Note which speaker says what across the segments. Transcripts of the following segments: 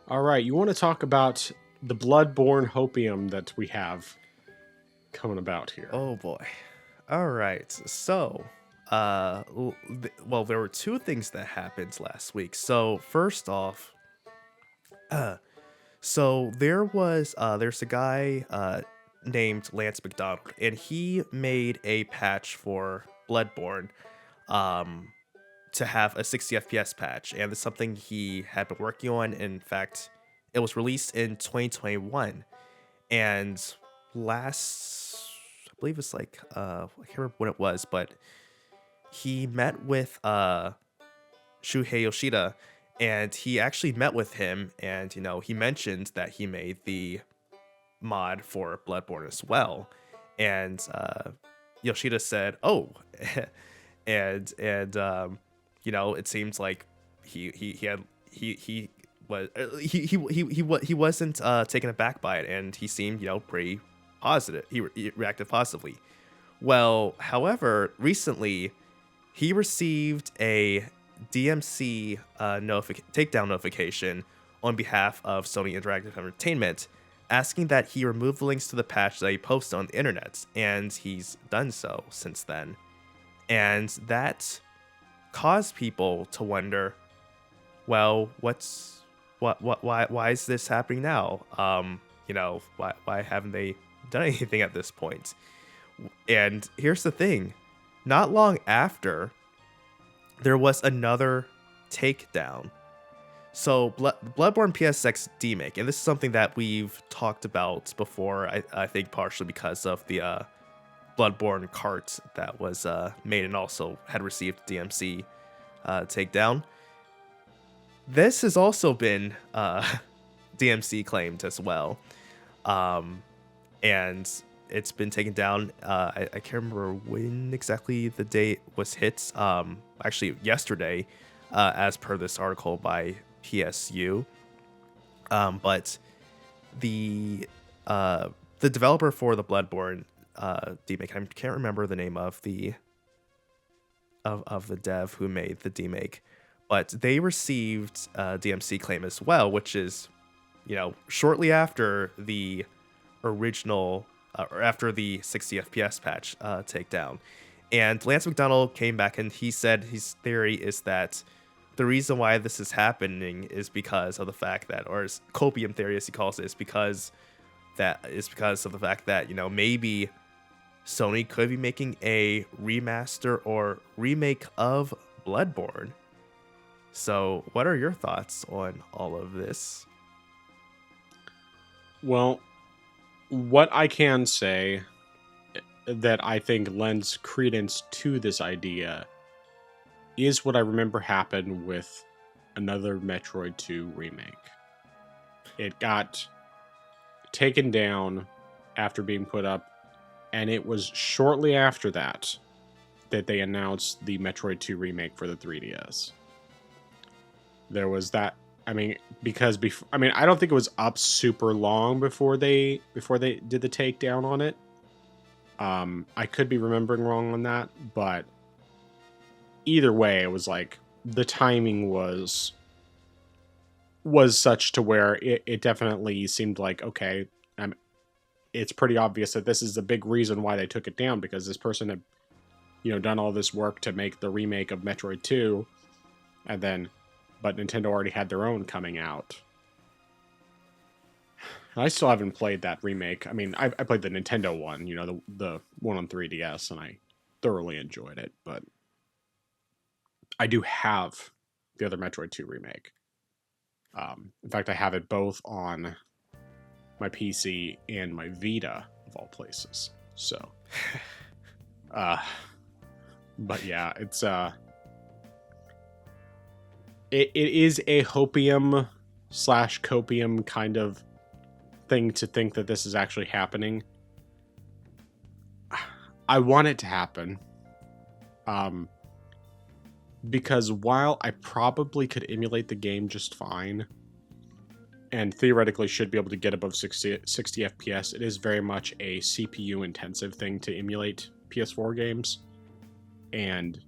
Speaker 1: All right, you want to talk about the Bloodborne Hopium that we have coming about here?
Speaker 2: Oh boy. All right. Well, there were two things that happened last week. So, first off, uh, there's a guy named Lance McDonald, and he made a patch for Bloodborne um to have a 60 FPS patch, and it's something he had been working on. In fact, it was released in 2021, and last I believe it's like I can't remember when it was, but he met with Shuhei Yoshida, and he actually met with him, and he mentioned that he made the mod for Bloodborne as well, and Yoshida said, "Oh," and it seems like he had he was he wasn't taken aback by it, and he seemed pretty positive. He reacted positively. Well, however, recently he received a DMC takedown notification on behalf of Sony Interactive Entertainment, asking that he remove the links to the patch that he posted on the internet, and he's done so since then. And that caused people to wonder, well, why is this happening now? Why haven't they done anything at this point? And here's the thing, not long after, there was another takedown. So Bloodborne PSX demake, and this is something that we've talked about before, I think partially because of the Bloodborne cart that was made and also had received DMC takedown. This has also been DMC claimed as well. And it's been taken down. I can't remember when exactly the date was hit. Actually, yesterday, as per this article by PSU. But the developer for the Bloodborne demake, I can't remember the name of the dev who made the demake, but they received DMC claim as well, which is shortly after the original or after the 60 FPS patch takedown. And Lance McDonald came back and he said his theory is that the reason why this is happening is because of the fact that, or his copium theory as he calls it, is because of the fact that maybe Sony could be making a remaster or remake of Bloodborne. So, what are your thoughts on all of this?
Speaker 1: Well, what I can say that I think lends credence to this idea is what I remember happened with another Metroid 2 remake. It got taken down after being put up, and it was shortly after that they announced the Metroid 2 remake for the 3DS. There was that. I mean, because before, I mean, I don't think it was up super long before they did the takedown on it. I could be remembering wrong on that, but either way, it was like the timing was such to where it definitely seemed like, okay, it's pretty obvious that this is the big reason why they took it down, because this person had done all this work to make the remake of Metroid 2, and then but Nintendo already had their own coming out. I still haven't played that remake. I mean, I played the Nintendo one, the one on 3DS, and I thoroughly enjoyed it. But I do have the other Metroid 2 remake. In fact, I have it both on my PC and my Vita, of all places. So, but yeah, it's it is a hopium / copium kind of thing to think that this is actually happening. I want it to happen. Because while I probably could emulate the game just fine, and theoretically should be able to get above 60 FPS, it is very much a CPU intensive thing to emulate PS4 games. And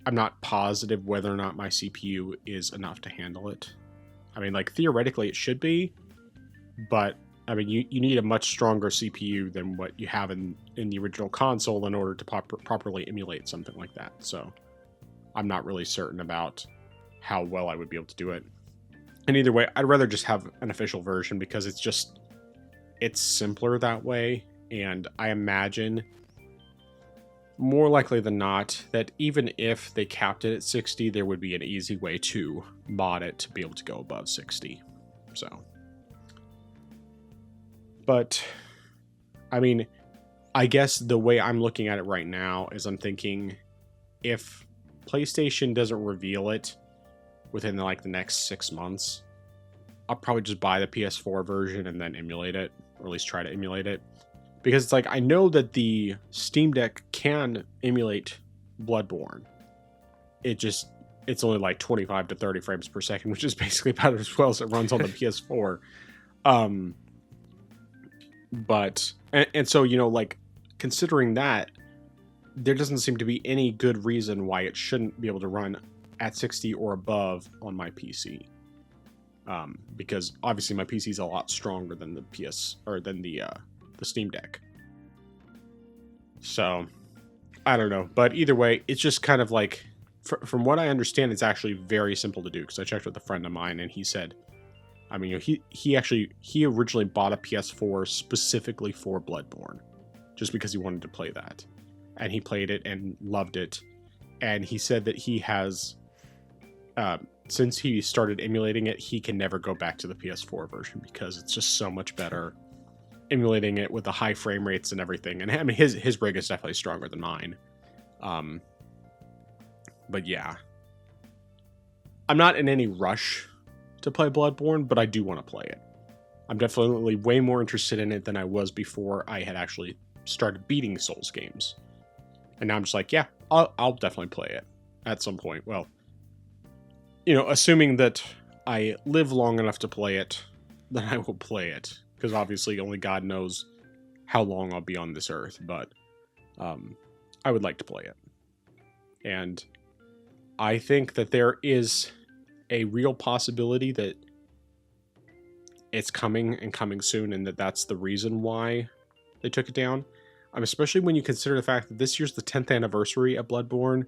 Speaker 1: I'm not positive whether or not my CPU is enough to handle it. I mean, like, theoretically it should be, but I mean, you need a much stronger CPU than what you have in the original console in order to properly emulate something like that. So I'm not really certain about how well I would be able to do it. And either way, I'd rather just have an official version because it's simpler that way. And I imagine more likely than not that even if they capped it at 60, there would be an easy way to mod it to be able to go above 60. So, but I mean, I guess the way I'm looking at it right now is I'm thinking if PlayStation doesn't reveal it within like the next 6 months, I'll probably just buy the PS4 version and then emulate it, or at least try to emulate it. Because it's like, I know that the Steam Deck can emulate Bloodborne. It's only like 25 to 30 frames per second, which is basically about as well as it runs on the PS4. But so, you know, like, considering that, there doesn't seem to be any good reason why it shouldn't be able to run at 60 or above on my PC. Because obviously my PC is a lot stronger than the the Steam Deck. So, I don't know. But either way, it's just kind of like, from what I understand, it's actually very simple to do. Because I checked with a friend of mine, and he said, I mean, you know, he originally bought a PS4 specifically for Bloodborne, just because he wanted to play that, and he played it and loved it. And he said that he has, since he started emulating it, he can never go back to the PS4 version because it's just so much better emulating it with the high frame rates and everything. And I mean, his rig is definitely stronger than mine. But yeah, I'm not in any rush to play Bloodborne, but I do want to play it. I'm definitely way more interested in it than I was before I had actually started beating Souls games. And now I'm just like, yeah, I'll definitely play it at some point. Well, you know, assuming that I live long enough to play it, then I will play it. Because obviously only God knows how long I'll be on this earth. But I would like to play it. And I think that there is a real possibility that it's coming and coming soon, and that's the reason why they took it down. Especially when you consider the fact that this year's the 10th anniversary of Bloodborne.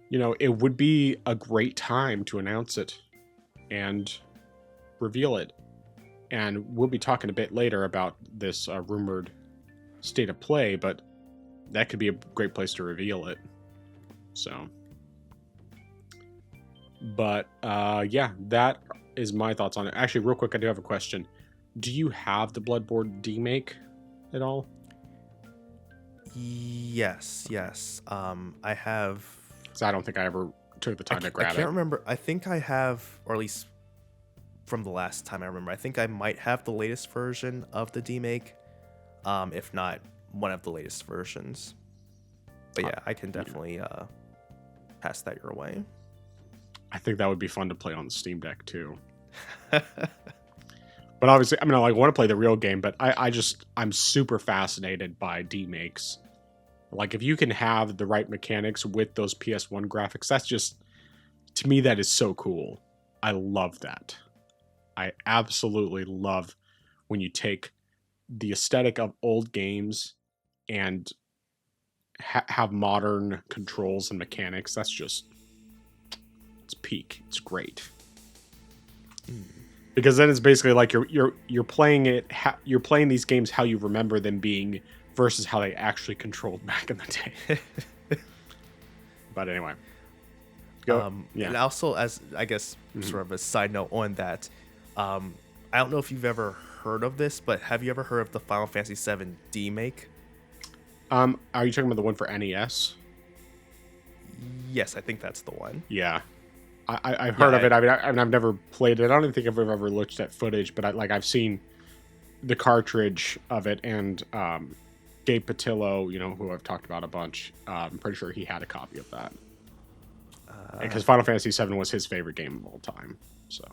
Speaker 1: You know, it would be a great time to announce it and reveal it. And we'll be talking a bit later about this rumored state of play, but that could be a great place to reveal it. So, but yeah, that is my thoughts on it. Actually, real quick, I do have a question. Do you have the Bloodborne demake at all?
Speaker 2: Yes. I have.
Speaker 1: Because I don't think I ever took the time to grab it.
Speaker 2: I can't remember. I think I have, or at least from the last time I remember, I think I might have the latest version of the demake, if not one of the latest versions. But yeah, I can definitely pass that your way.
Speaker 1: I think that would be fun to play on the Steam Deck too. But obviously, I mean, I want to play the real game, but I'm super fascinated by demakes. Like, if you can have the right mechanics with those PS1 graphics, that's just, to me, that is so cool. I love that. I absolutely love when you take the aesthetic of old games and have modern controls and mechanics. That's just, it's peak. It's great. Because then it's basically like you're playing it. You're playing these games how you remember them being versus how they actually controlled back in the day. But anyway, go. Yeah.
Speaker 2: And also, as I guess, sort of a side note on that, I don't know if you've ever heard of this, but have you ever heard of the Final Fantasy VII demake?
Speaker 1: Are you talking about the one for NES?
Speaker 2: Yes, I think that's the one.
Speaker 1: Yeah. I've heard of it. I mean, I've never played it. I don't think I've ever looked at footage, but I've seen the cartridge of it, and Gabe Patillo, you know, who I've talked about a bunch, I'm pretty sure he had a copy of that. Because Final Fantasy VII was his favorite game of all time. So.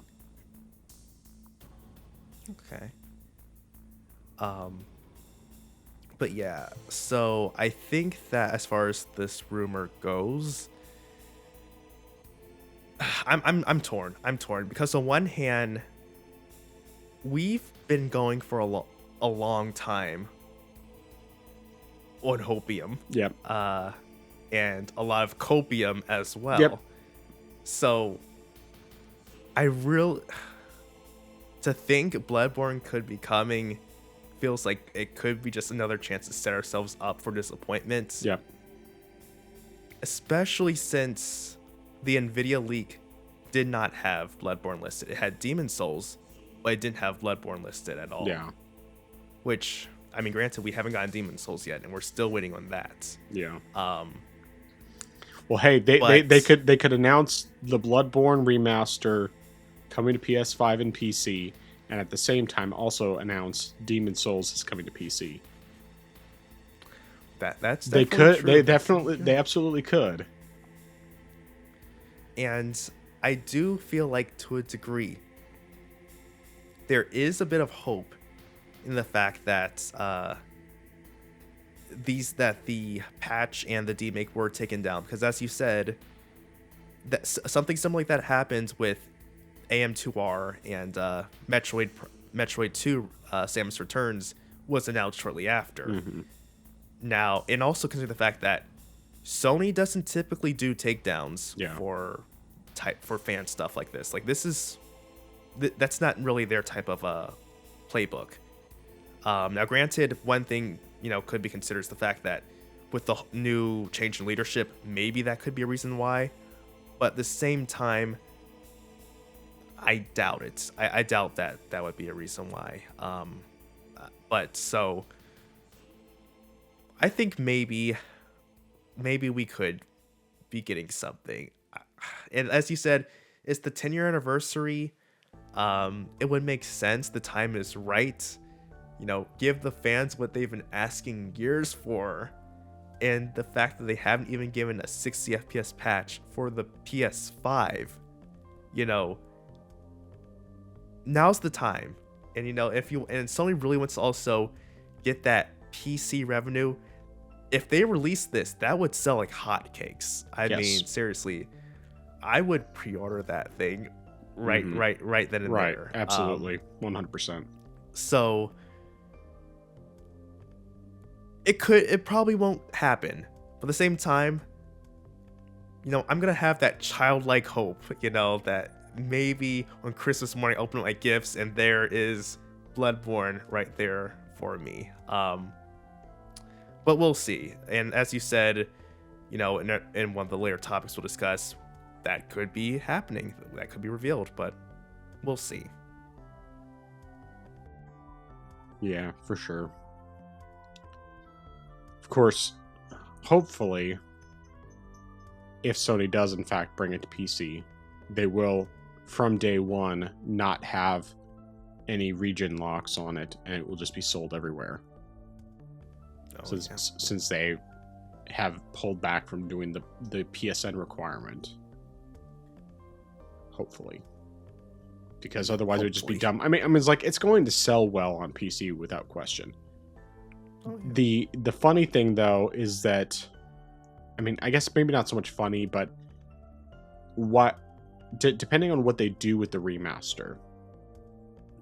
Speaker 2: Okay. But yeah, so I think that as far as this rumor goes, I'm torn. I'm torn because on one hand, we've been going for a long time on hopium,
Speaker 1: Yep.
Speaker 2: and a lot of copium as well.
Speaker 1: Yep.
Speaker 2: So I real to think Bloodborne could be coming feels like it could be just another chance to set ourselves up for disappointment.
Speaker 1: Yep.
Speaker 2: Especially since the Nvidia leak did not have Bloodborne listed. It had Demon Souls, but it didn't have Bloodborne listed at all.
Speaker 1: Yeah.
Speaker 2: Which, I mean, granted, we haven't gotten Demon Souls yet, and we're still waiting on that.
Speaker 1: Yeah. Well, hey, they could announce the Bloodborne remaster coming to PS5 and PC, and at the same time also announce Demon Souls is coming to PC.
Speaker 2: That's
Speaker 1: they
Speaker 2: definitely
Speaker 1: could.
Speaker 2: true.
Speaker 1: They absolutely could.
Speaker 2: And I do feel like, to a degree, there is a bit of hope in the fact that the patch and the demake were taken down, because as you said, that something similar like that happened with AM2R and Metroid 2 Samus Returns was announced shortly after.
Speaker 1: Mm-hmm.
Speaker 2: Now, and also consider the fact that Sony doesn't typically do takedowns for fan stuff like this. Like, this is that's not really their type of playbook. Now, granted, one thing could be considered is the fact that with the new change in leadership, maybe that could be a reason why. But at the same time, I doubt it. I doubt that would be a reason why. But so I think maybe we could be getting something. And as you said, it's the 10-year anniversary. It would make sense. The time is right. Give the fans what they've been asking years for. And the fact that they haven't even given a 60 FPS patch for the PS5, now's the time. And and Sony really wants to also get that PC revenue. If they release this, that would sell like hotcakes. I mean, seriously, I would pre-order that thing right then and there.
Speaker 1: Absolutely, 100%.
Speaker 2: So it probably won't happen. But at the same time, I'm gonna have that childlike hope, that maybe on Christmas morning I open up my gifts and there is Bloodborne right there for me. But we'll see. And as you said, in one of the later topics we'll discuss, that could be happening. That could be revealed, but we'll see.
Speaker 1: Yeah, for sure. Of course, hopefully, if Sony does in fact bring it to PC, they will, from day one, not have any region locks on it, and it will just be sold everywhere. Since they have pulled back from doing the PSN requirement. Hopefully. Because otherwise it would just be dumb. I mean, it's like, it's going to sell well on PC without question. Oh, yeah. The funny thing, though, is that, I guess maybe not so much funny, but depending on what they do with the remaster,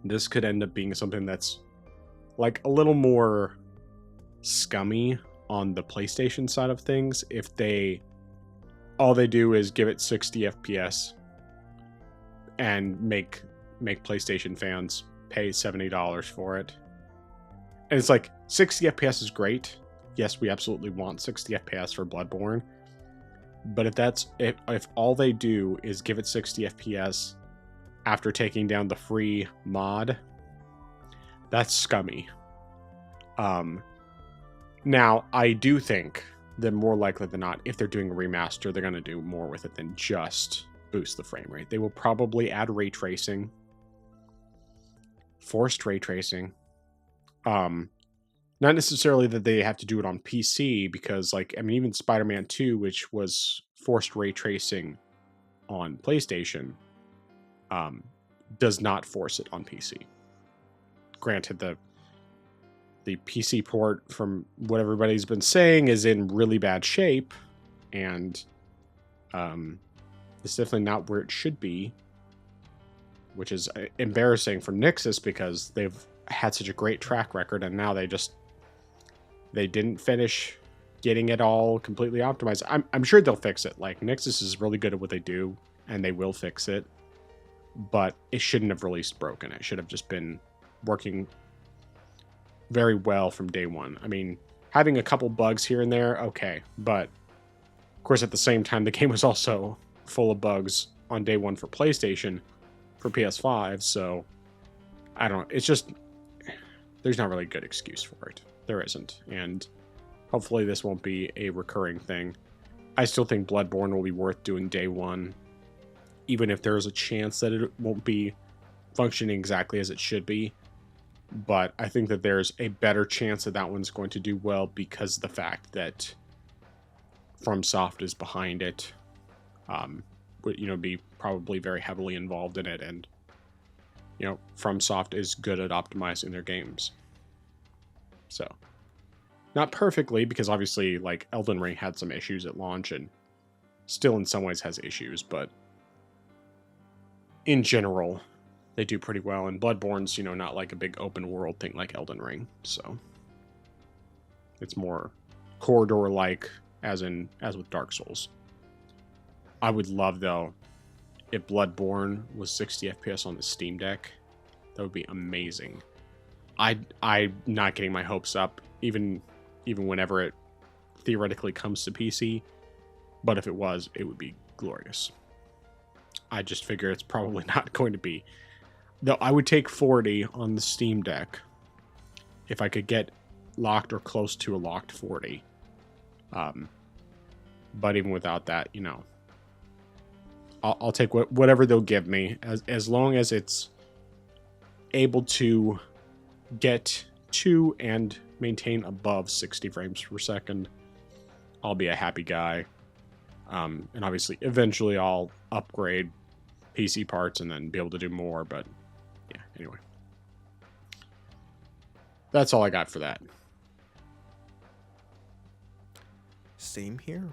Speaker 1: this could end up being something that's like a little more scummy on the PlayStation side of things. If all they do is give it 60 FPS and make PlayStation fans pay $70 for it. And it's like, 60 FPS is great. Yes, we absolutely want 60 FPS for Bloodborne. But if all they do is give it 60 FPS after taking down the free mod, that's scummy. Now, I do think that more likely than not, if they're doing a remaster, they're going to do more with it than just boost the frame rate. They will probably add ray tracing. Forced ray tracing. Not necessarily that they have to do it on PC, because even Spider-Man 2, which was forced ray tracing on PlayStation, does not force it on PC. Granted, the PC port, from what everybody's been saying, is in really bad shape, and It's definitely not where it should be, which is embarrassing for Nixus because they've had such a great track record, and now they didn't finish getting it all completely optimized. I'm sure they'll fix it. Like, Nixus is really good at what they do, and they will fix it. But it shouldn't have released broken. It should have just been working very well from day one. I mean, having a couple bugs here and there, okay. But, of course, at the same time, the game was also full of bugs on day one for PlayStation, for PS5, so I don't know. It's just, there's not really a good excuse for it. There isn't. And hopefully this won't be a recurring thing. I still think Bloodborne will be worth doing day one, even if there's a chance that it won't be functioning exactly as it should be. But I think that there's a better chance that that one's going to do well because of the fact that FromSoft is behind it. Would, be probably very heavily involved in it, and FromSoft is good at optimizing their games. So, not perfectly, because obviously, like, Elden Ring had some issues at launch, and still in some ways has issues, but in general, they do pretty well. And Bloodborne's, not like a big open world thing like Elden Ring, so it's more corridor-like, as with Dark Souls. I would love, though, if Bloodborne was 60 FPS on the Steam Deck. That would be amazing. I'm not getting my hopes up, even whenever it theoretically comes to PC. But if it was, it would be glorious. I just figure it's probably not going to be. Though I would take 40 on the Steam Deck if I could get locked or close to a locked 40. But even without that, I'll take whatever they'll give me, as long as it's able to get to and maintain above 60 frames per second. I'll be a happy guy. And obviously, eventually I'll upgrade PC parts and then be able to do more, but yeah, anyway. That's all I got for that.
Speaker 2: Same here.